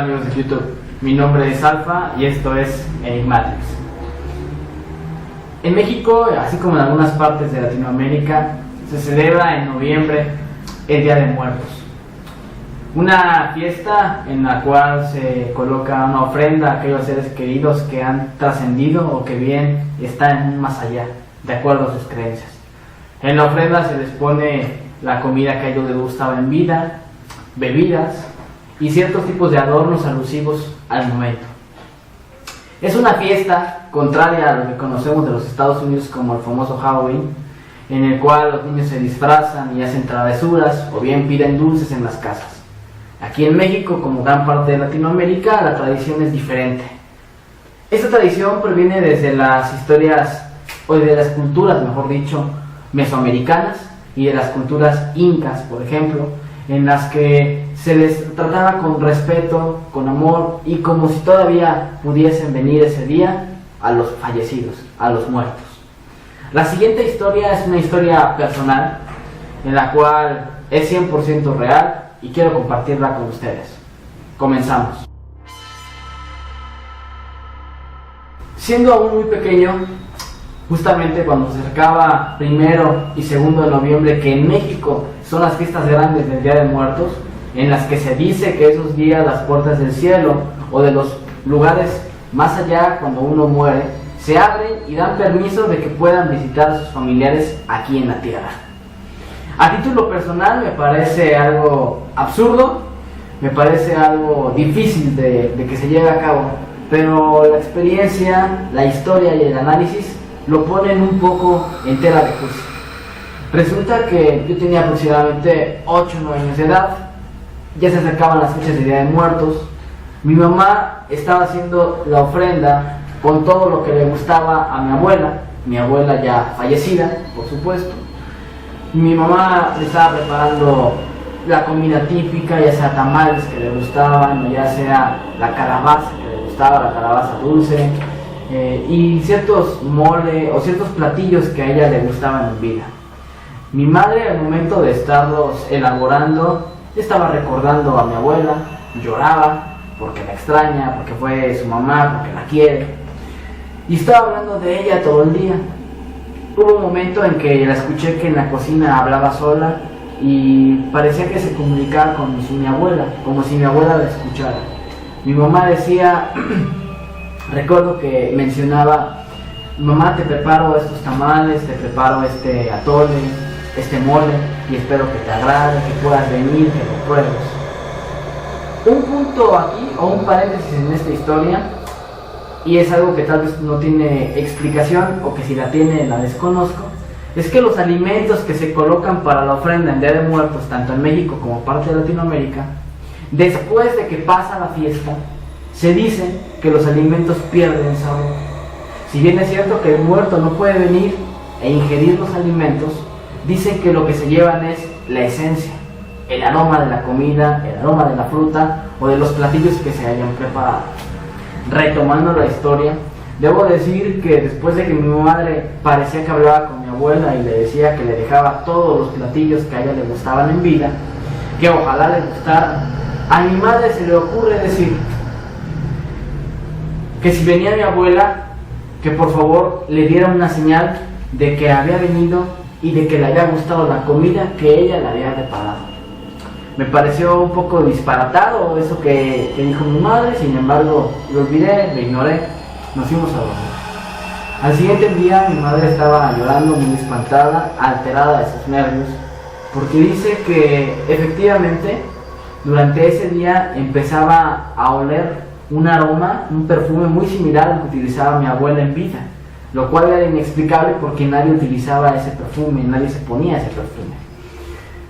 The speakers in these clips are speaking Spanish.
amigos de YouTube? Mi nombre es Alfa y esto es Enigmatrix. En México, así como en algunas partes de Latinoamérica, se celebra en noviembre el Día de Muertos. Una fiesta en la cual se coloca una ofrenda a aquellos seres queridos que han trascendido o que bien están en un más allá, de acuerdo a sus creencias. En la ofrenda se les pone la comida que ellos les gustaba en vida, bebidas y ciertos tipos de adornos alusivos al momento. Es una fiesta contraria a lo que conocemos de los Estados Unidos como el famoso Halloween, en el cual los niños se disfrazan y hacen travesuras o bien piden dulces en las casas. Aquí en México, como gran parte de Latinoamérica, la tradición es diferente. Esta tradición proviene desde las historias, o de las culturas, mejor dicho, mesoamericanas y de las culturas incas, por ejemplo, en las que se les trataba con respeto, con amor y como si todavía pudiesen venir ese día a los fallecidos, a los muertos. La siguiente historia es una historia personal en la cual es 100% real y quiero compartirla con ustedes. Comenzamos. Siendo aún muy pequeño, justamente cuando se acercaba 1 y 2 de noviembre, que en México son las fiestas grandes del Día de Muertos, en las que se dice que esos días las puertas del cielo o de los lugares más allá, cuando uno muere, se abren y dan permiso de que puedan visitar a sus familiares aquí en la tierra. A título personal me parece algo absurdo, me parece algo difícil de que se lleve a cabo, pero la experiencia, la historia y el análisis lo ponen un poco en tela de juicio. Resulta que yo tenía aproximadamente 8 o 9 años de edad, ya se acercaban las fechas de Día de Muertos, mi mamá estaba haciendo la ofrenda con todo lo que le gustaba a mi abuela ya fallecida, por supuesto. Mi mamá le estaba preparando la comida típica, ya sea tamales que le gustaban, ya sea la calabaza que le gustaba, la calabaza dulce, y ciertos mole o ciertos platillos que a ella le gustaban en vida. Mi madre, al momento de estarlos elaborando, estaba recordando a mi abuela, lloraba porque la extraña, porque fue su mamá, porque la quiere, y estaba hablando de ella todo el día. Hubo un momento en que la escuché que en la cocina hablaba sola y parecía que se comunicaba con mi abuela, como si mi abuela la escuchara. Mi mamá decía, recuerdo que mencionaba: mamá, te preparo estos tamales, te preparo este atole, este mole, y espero que te agrade, que puedas venir, que lo pruebes. Un punto aquí, o un paréntesis en esta historia, y es algo que tal vez no tiene explicación, o que si la tiene la desconozco, es que los alimentos que se colocan para la ofrenda en Día de Muertos, tanto en México como parte de Latinoamérica, después de que pasa la fiesta, se dice que los alimentos pierden sabor. Si bien es cierto que el muerto no puede venir e ingerir los alimentos, dicen que lo que se llevan es la esencia, el aroma de la comida, el aroma de la fruta o de los platillos que se hayan preparado. Retomando la historia, debo decir que después de que mi madre parecía que hablaba con mi abuela y le decía que le dejaba todos los platillos que a ella le gustaban en vida, que ojalá le gustaran, a mi madre se le ocurre decir que si venía mi abuela, que por favor le diera una señal de que había venido y de que le había gustado la comida que ella le había preparado. Me pareció un poco disparatado eso que dijo mi madre, sin embargo lo olvidé, lo ignoré, nos fuimos a dormir. Al siguiente día mi madre estaba llorando, muy espantada, alterada de sus nervios, porque dice que efectivamente durante ese día empezaba a oler un aroma, un perfume muy similar al que utilizaba mi abuela en vida, lo cual era inexplicable porque nadie utilizaba ese perfume, nadie se ponía ese perfume.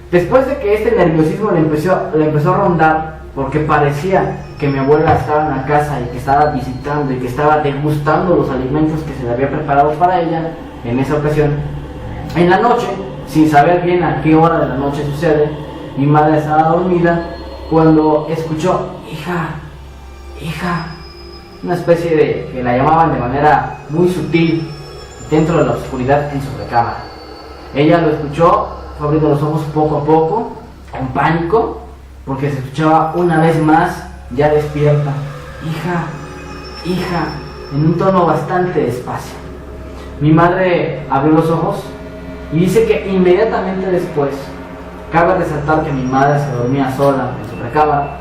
Después de que este nerviosismo le empezó a rondar, porque parecía que mi abuela estaba en la casa y que estaba visitando y que estaba degustando los alimentos que se le había preparado para ella en esa ocasión, en la noche, sin saber bien a qué hora de la noche sucede, mi madre estaba dormida cuando escuchó hija, una especie de que la llamaban de manera muy sutil dentro de la oscuridad en su recámara. Ella lo escuchó, fue abriendo los ojos poco a poco, con pánico, porque se escuchaba una vez más ya despierta, hija, hija, en un tono bastante despacio. Mi madre abrió los ojos y dice que inmediatamente después, cabe resaltar que mi madre se dormía sola en su recámara,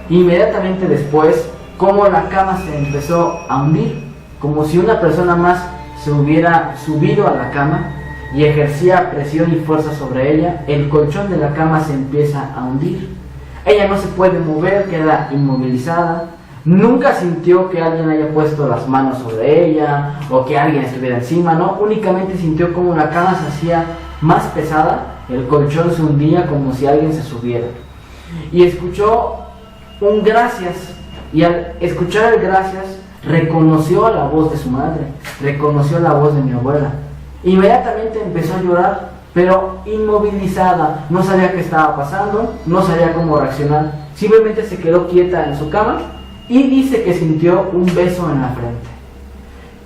inmediatamente después, como la cama se empezó a hundir, como si una persona más se hubiera subido a la cama y ejercía presión y fuerza sobre ella, el colchón de la cama se empieza a hundir. Ella no se puede mover, queda inmovilizada. Nunca sintió que alguien haya puesto las manos sobre ella o que alguien estuviera encima, no, únicamente sintió como la cama se hacía más pesada, el colchón se hundía como si alguien se subiera. Y escuchó un gracias, y al escuchar el gracias, reconoció la voz de su madre, reconoció la voz de mi abuela. Inmediatamente empezó a llorar, pero inmovilizada, no sabía qué estaba pasando, no sabía cómo reaccionar, simplemente se quedó quieta en su cama y dice que sintió un beso en la frente.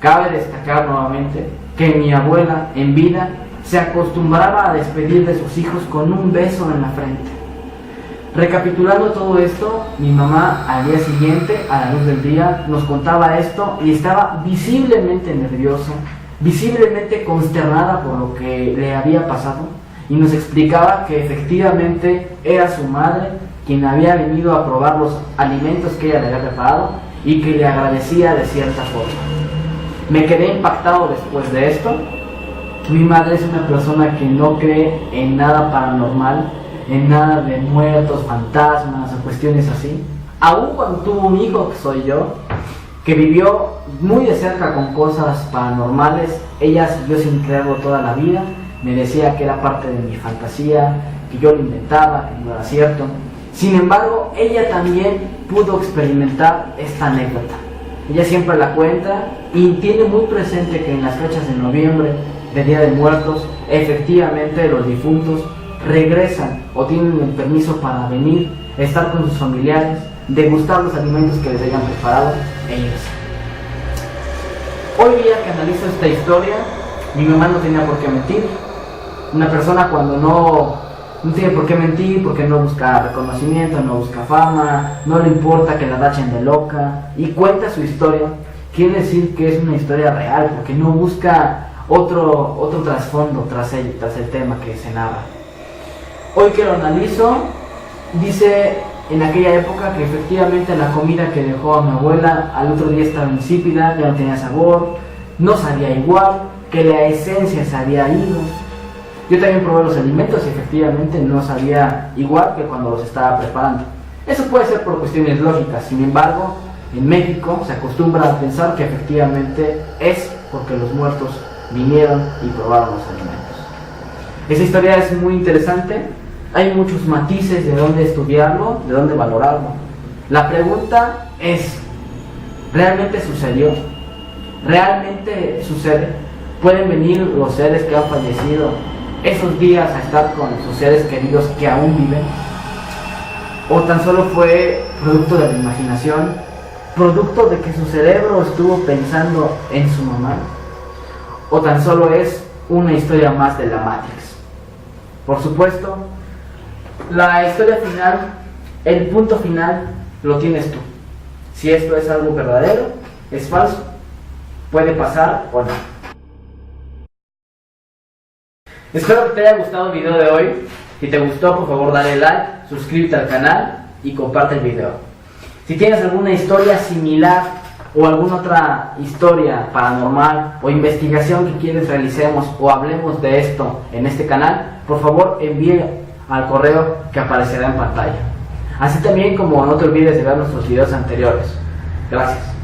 Cabe destacar nuevamente que mi abuela en vida se acostumbraba a despedir de sus hijos con un beso en la frente. Recapitulando todo esto, mi mamá al día siguiente, a la luz del día, nos contaba esto y estaba visiblemente nerviosa, visiblemente consternada por lo que le había pasado, y nos explicaba que efectivamente era su madre quien había venido a probar los alimentos que ella le había preparado y que le agradecía de cierta forma. Me quedé impactado después de esto. Mi madre es una persona que no cree en nada paranormal, en nada de muertos, fantasmas o cuestiones así. Aún cuando tuvo un hijo, que soy yo, que vivió muy de cerca con cosas paranormales, ella siguió sin creerlo toda la vida. Me decía que era parte de mi fantasía, que yo lo inventaba, que no era cierto. Sin embargo, ella también pudo experimentar esta anécdota. Ella siempre la cuenta y tiene muy presente que en las fechas de noviembre, de Día de Muertos, efectivamente los difuntos regresan o tienen el permiso para venir, estar con sus familiares, degustar los alimentos que les hayan preparado e irse. Hoy día que analizo esta historia, mi mamá no tenía por qué mentir. Una persona cuando no tiene por qué mentir, porque no busca reconocimiento, no busca fama, no le importa que la tachen de loca y cuenta su historia, quiere decir que es una historia real, porque no busca otro trasfondo tras el tema que se narra. Hoy que lo analizo, dice en aquella época que efectivamente la comida que dejó a mi abuela al otro día estaba insípida, ya no tenía sabor, no sabía igual, que la esencia se había ido. Yo también probé los alimentos y efectivamente no sabía igual que cuando los estaba preparando. Eso puede ser por cuestiones lógicas, sin embargo, en México se acostumbra a pensar que efectivamente es porque los muertos vinieron y probaron los alimentos. Esa historia es muy interesante, hay muchos matices de dónde estudiarlo, de dónde valorarlo. La pregunta es, ¿realmente sucedió? ¿Realmente sucede? ¿Pueden venir los seres que han fallecido esos días a estar con sus seres queridos que aún viven? ¿O tan solo fue producto de la imaginación, producto de que su cerebro estuvo pensando en su mamá? ¿O tan solo es una historia más de la Matrix? Por supuesto, la historia final, el punto final, lo tienes tú. Si esto es algo verdadero, es falso, puede pasar o no. Espero que te haya gustado el video de hoy. Si te gustó, por favor dale like, suscríbete al canal y comparte el video. Si tienes alguna historia similar o alguna otra historia paranormal o investigación que quieres realicemos o hablemos de esto en este canal, por favor envíe al correo que aparecerá en pantalla. Así también como no te olvides de ver nuestros videos anteriores. Gracias.